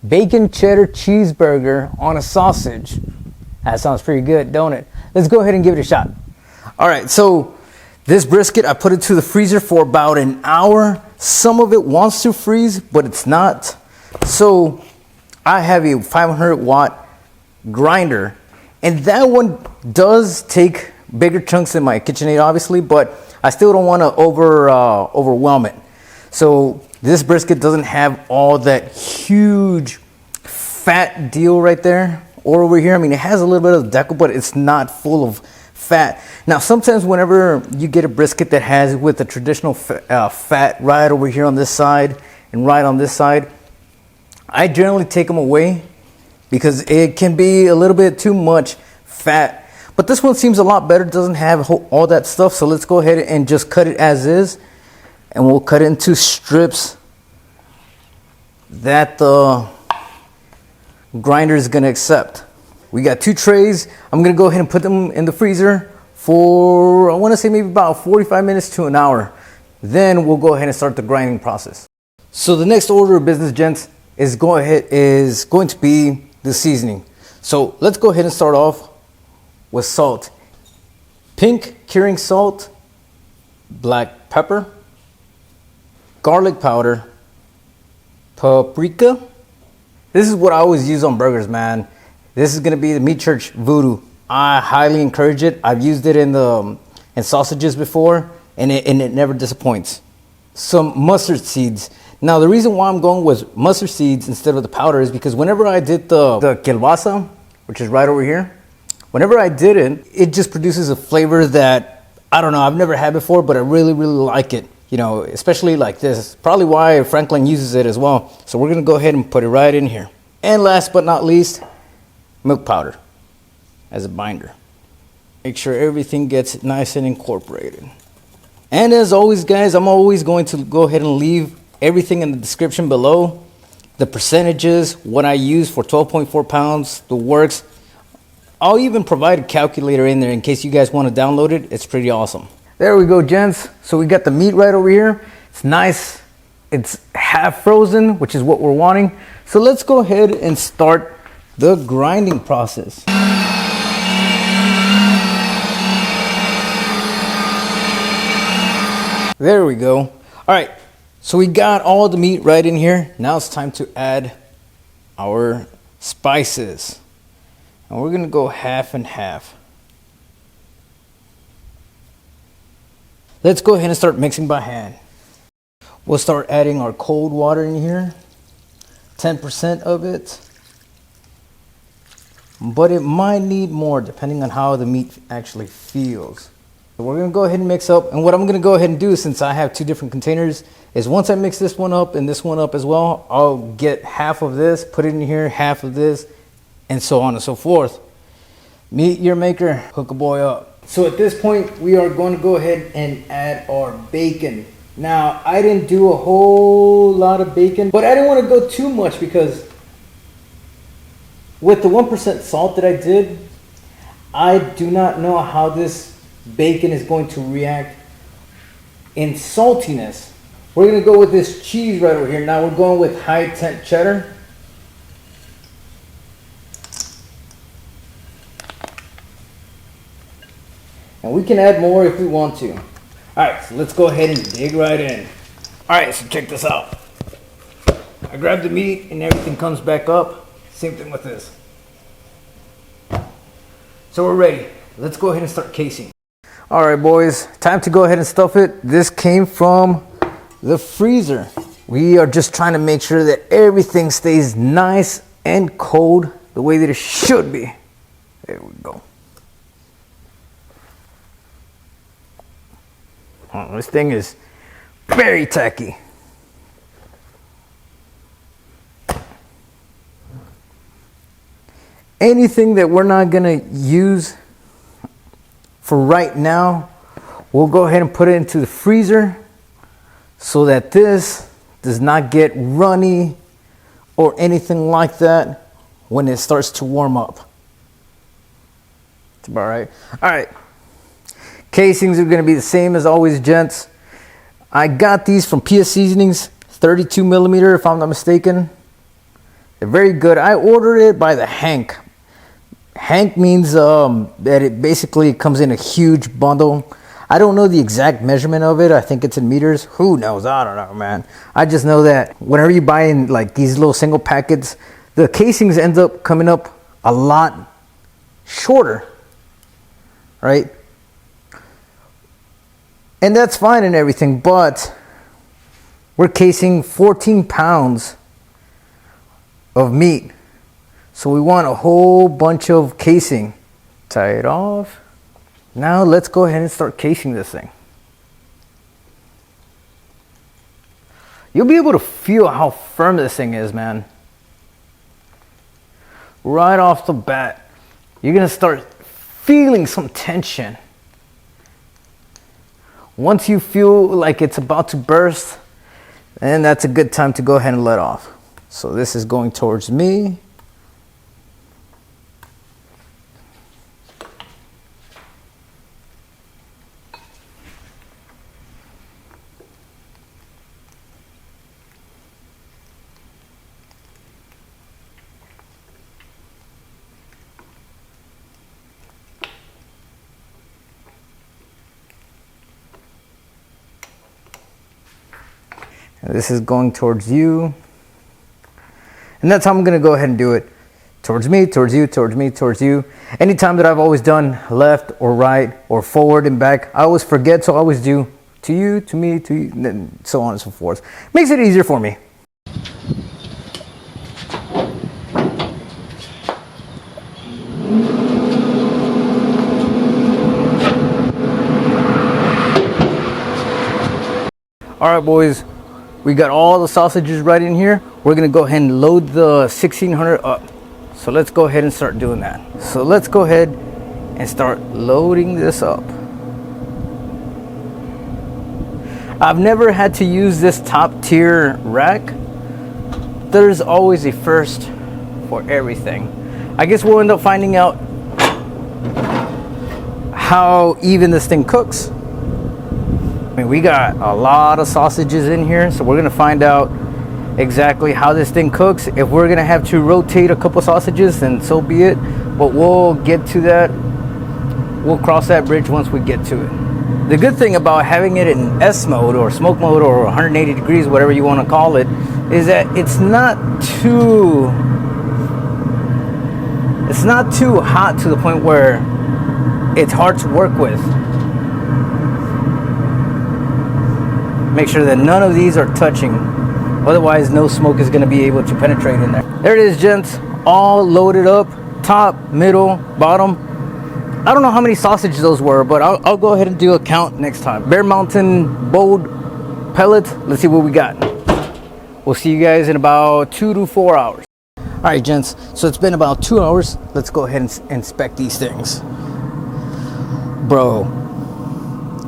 bacon cheddar cheeseburger on a sausage. That sounds pretty good, don't it? Let's go ahead and give it a shot. All right, so this brisket, I put it to the freezer for about an hour. Some of it wants to freeze, but it's not. So I have a 500 watt grinder, and that one does take bigger chunks than my KitchenAid, obviously, but I still don't want to overwhelm it. So this brisket doesn't have all that huge fat deal right there or over here. I mean, it has a little bit of decal, but it's not full of fat. Now, sometimes whenever you get a brisket that has with the traditional fat right over here on this side and right on this side, I generally take them away because it can be a little bit too much fat. But this one seems a lot better. It doesn't have all that stuff. So let's go ahead and just cut it as is. And we'll cut it into strips that the grinder is going to accept. We got 2 trays. I'm going to go ahead and put them in the freezer for, I want to say maybe about 45 minutes to an hour. Then we'll go ahead and start the grinding process. So the next order of business, gents, is going to be the seasoning. So let's go ahead and start off with salt. Pink curing salt, black pepper, garlic powder, paprika. This is what I always use on burgers, man. This is gonna be the Meat Church Voodoo. I highly encourage it. I've used it in sausages before, and it never disappoints. Some mustard seeds. Now, the reason why I'm going with mustard seeds instead of the powder is because whenever I did the kielbasa, which is right over here, whenever I did it, it just produces a flavor that, I don't know, I've never had before, but I really, really like it. You know, especially like this. Probably why Franklin uses it as well. So we're going to go ahead and put it right in here. And last but not least, milk powder as a binder. Make sure everything gets nice and incorporated. And as always, guys, I'm always going to go ahead and leave everything in the description below. The percentages, what I use for 12.4 pounds, the works. I'll even provide a calculator in there in case you guys want to download it. It's pretty awesome. There we go, gents. So we got the meat right over here. It's nice. It's half frozen, which is what we're wanting. So let's go ahead and start the grinding process. There we go. All right. So we got all the meat right in here. Now it's time to add our spices. And we're going to go half and half. Let's go ahead and start mixing by hand. We'll start adding our cold water in here. 10% of it. But it might need more depending on how the meat actually feels. So we're going to go ahead and mix up. And what I'm going to go ahead and do, since I have 2 different containers, is once I mix this one up and this one up as well, I'll get half of this, put it in here, half of this, and so on and so forth. Meet your maker, hook a boy up. So at this point, we are going to go ahead and add our bacon. Now, I didn't do a whole lot of bacon, but I didn't want to go too much because with the 1% salt that I did, I do not know how this bacon is going to react in saltiness. We're going to go with this cheese right over here. Now we're going with high temp cheddar. And we can add more if we want to. All right, so let's go ahead and dig right in. All right, so check this out. I grabbed the meat and everything comes back up. Same thing with this. So we're ready. Let's go ahead and start casing. All right, boys, time to go ahead and stuff it. This came from the freezer. We are just trying to make sure that everything stays nice and cold the way that it should be. There we go. Oh, this thing is very tacky. Anything that we're not gonna use for right now, we'll go ahead and put it into the freezer so that this does not get runny or anything like that when it starts to warm up. That's about right. All right. Casings are going to be the same as always, gents. I got these from PS Seasonings, 32 millimeter if I'm not mistaken. They're very good. I ordered it by the Hank. Hank means that it basically comes in a huge bundle. I don't know the exact measurement of it. I think it's in meters. Who knows? I don't know, man. I just know that whenever you buy in like these little single packets, the casings end up coming up a lot shorter, right? And that's fine and everything, but we're casing 14 pounds of meat. So we want a whole bunch of casing. Tie it off. Now let's go ahead and start casing this thing. You'll be able to feel how firm this thing is, man. Right off the bat, you're gonna start feeling some tension. Once you feel like it's about to burst, then that's a good time to go ahead and let off. So this is going towards me. And this is going towards you. And that's how I'm going to go ahead and do it. Towards me, towards you, towards me, towards you. Anytime that I've always done left or right or forward and back, I always forget, so I always do to you, to me, to you, and so on and so forth. Makes it easier for me. All right, boys. We got all the sausages right in here. We're gonna go ahead and load the 1600 up. So let's go ahead and start doing that. So let's go ahead and start loading this up. I've never had to use this top tier rack. There's always a first for everything. I guess we'll end up finding out how even this thing cooks. I mean, we got a lot of sausages in here, so we're gonna find out exactly how this thing cooks. If we're gonna have to rotate a couple sausages, then so be it. But we'll get to that. We'll cross that bridge once we get to it. The good thing about having it in S mode or smoke mode or 180 degrees, whatever you want to call it, is that it's not too hot to the point where it's hard to work with. Make sure that none of these are touching, otherwise no smoke is going to be able to penetrate in there. There it is, gents, all loaded up, top, middle, bottom. I don't know how many sausages those were, but I'll go ahead and do a count next time. Bear Mountain Bold Pellet. Let's see what we got. We'll see you guys in about 2 to 4 hours. All right, gents, so it's been about 2 hours. Let's go ahead and inspect these things. Bro,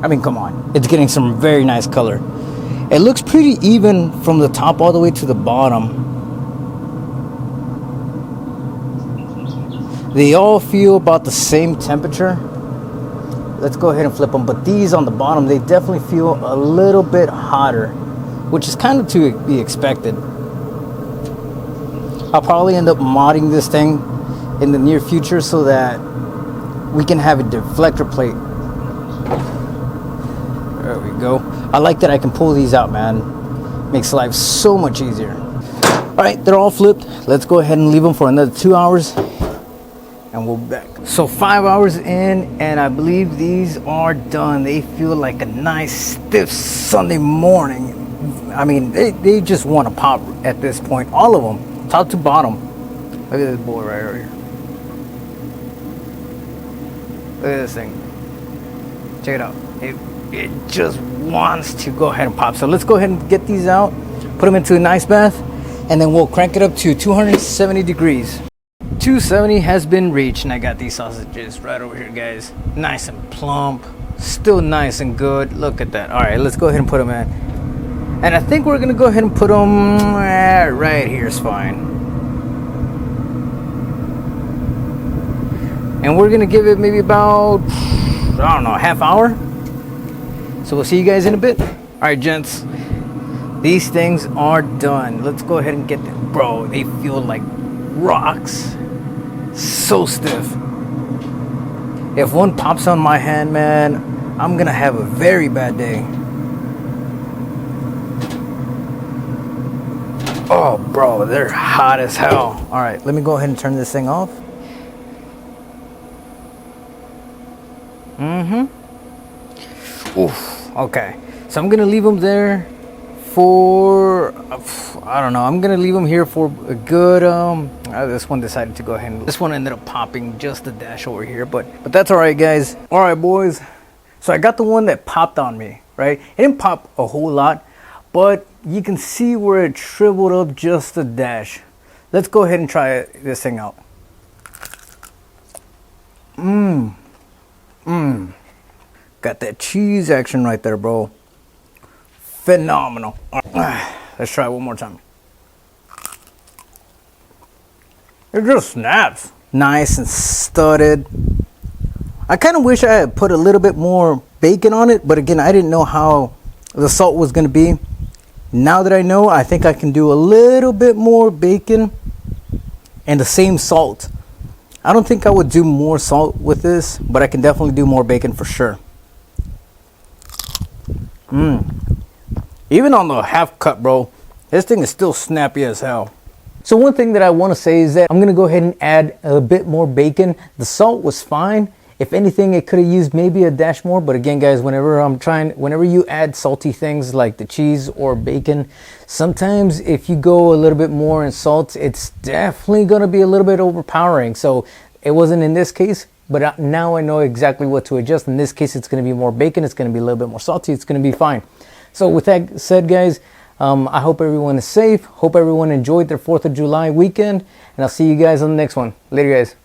I mean, come on. It's getting some very nice color. It looks pretty even from the top all the way to the bottom. They all feel about the same temperature. Let's go ahead and flip them. But these on the bottom, they definitely feel a little bit hotter, which is kind of to be expected. I'll probably end up modding this thing in the near future so that we can have a deflector plate. There we go. I like that I can pull these out, man. Makes life so much easier. All right, they're all flipped. Let's go ahead and leave them for another 2 hours and we'll be back. So 5 hours in, and I believe these are done. They feel like a nice stiff Sunday morning. I mean, they just want to pop at this point. All of them, top to bottom. Look at this boy right over here. Look at this thing. Check it out. It just wants to go ahead and pop. So let's go ahead and get these out, put them into a nice bath, and then we'll crank it up to 270 degrees. 270 has been reached, and I got these sausages right over here, guys. Nice and plump, still nice and good. Look at that. All right, let's go ahead and put them in. And I think we're gonna go ahead and put them right here is fine. And we're gonna give it maybe about, I don't know, a half hour. So we'll see you guys in a bit. All right, gents, These things are done. Let's go ahead and get them. Bro, they feel like rocks. So stiff. If one pops on my hand, man, I'm gonna have a very bad day. Oh, bro, they're hot as hell. All right, let me go ahead and turn this thing off. Oof. Okay, so I'm gonna leave them there for, I don't know, I'm gonna leave them here for a good this one decided to go ahead and, this one ended up popping just a dash over here, but that's all right, guys. All right, boys, so I got the one that popped on me, right? It didn't pop a whole lot, but you can see where it shriveled up just a dash. Let's go ahead and try this thing out. Got that cheese action right there, bro. Phenomenal. All right, let's try it one more time. It just snaps. Nice and studded. I kind of wish I had put a little bit more bacon on it, but again, I didn't know how the salt was going to be. Now that I know, I think I can do a little bit more bacon and the same salt. I don't think I would do more salt with this, but I can definitely do more bacon for sure. Even on the half cut, bro, this thing is still snappy as hell. So one thing that I want to say is that I'm going to go ahead and add a bit more bacon. The salt was fine. If anything, it could have used maybe a dash more. But again, guys, whenever you add salty things like the cheese or bacon, sometimes if you go a little bit more in salt, it's definitely going to be a little bit overpowering. So it wasn't in this case, but now I know exactly what to adjust. In this case, it's going to be more bacon. It's going to be a little bit more salty. It's going to be fine. So with that said, guys, I hope everyone is safe. Hope everyone enjoyed their 4th of July weekend. And I'll see you guys on the next one. Later, guys.